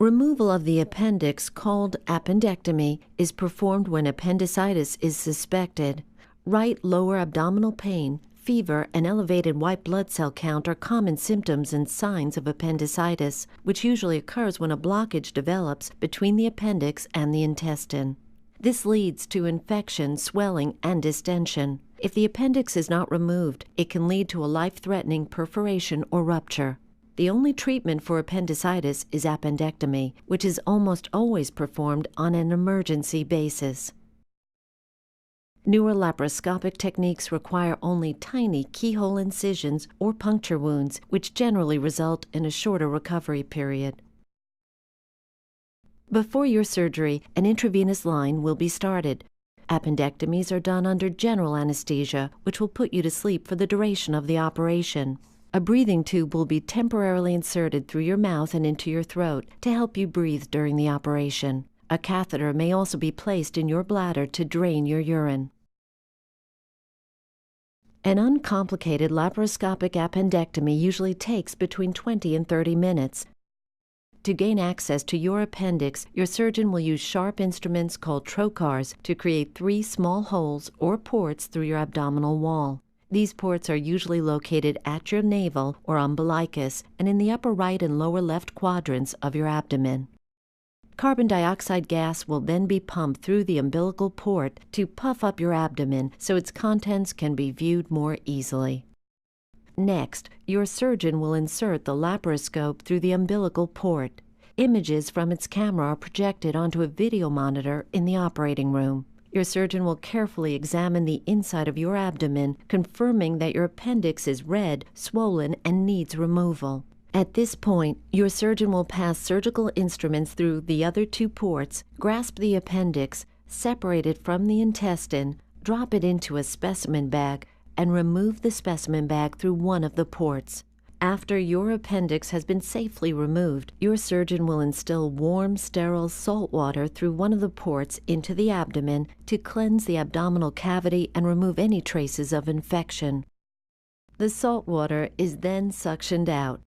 Removal of the appendix, called appendectomy, is performed when appendicitis is suspected. Right lower abdominal pain, fever, and elevated white blood cell count are common symptoms and signs of appendicitis, which usually occurs when a blockage develops between the appendix and the intestine. This leads to infection, swelling, and distension. If the appendix is not removed, it can lead to a life-threatening perforation or rupture. The only treatment for appendicitis is appendectomy, which is almost always performed on an emergency basis. Newer laparoscopic techniques require only tiny keyhole incisions or puncture wounds, which generally result in a shorter recovery period. Before your surgery, an intravenous line will be started. Appendectomies are done under general anesthesia, which will put you to sleep for the duration of the operation. A breathing tube will be temporarily inserted through your mouth and into your throat to help you breathe during the operation. A catheter may also be placed in your bladder to drain your urine. An uncomplicated laparoscopic appendectomy usually takes between 20 and 30 minutes. To gain access to your appendix, your surgeon will use sharp instruments called trocars to create 3 small holes or ports through your abdominal wall. These ports are usually located at your navel or umbilicus and in the upper right and lower left quadrants of your abdomen. Carbon dioxide gas will then be pumped through the umbilical port to puff up your abdomen so its contents can be viewed more easily. Next, your surgeon will insert the laparoscope through the umbilical port. Images from its camera are projected onto a video monitor in the operating room. Your surgeon will carefully examine the inside of your abdomen, confirming that your appendix is red, swollen, and needs removal. At this point, your surgeon will pass surgical instruments through the other 2 ports, grasp the appendix, separate it from the intestine, drop it into a specimen bag, and remove the specimen bag through one of the ports. After your appendix has been safely removed, your surgeon will instill warm, sterile salt water through one of the ports into the abdomen to cleanse the abdominal cavity and remove any traces of infection. The salt water is then suctioned out.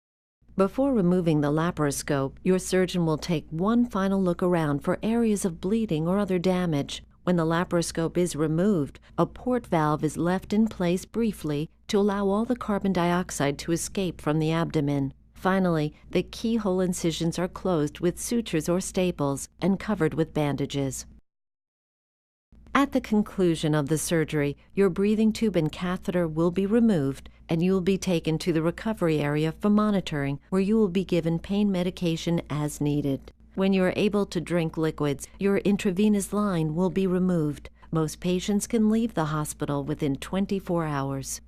Before removing the laparoscope, your surgeon will take one final look around for areas of bleeding or other damage. When the laparoscope is removed, a port valve is left in place briefly to allow all the carbon dioxide to escape from the abdomen. Finally, the keyhole incisions are closed with sutures or staples and covered with bandages. At the conclusion of the surgery, your breathing tube and catheter will be removed, and you will be taken to the recovery area for monitoring, where you will be given pain medication as needed. When you are able to drink liquids, your intravenous line will be removed. Most patients can leave the hospital within 24 hours.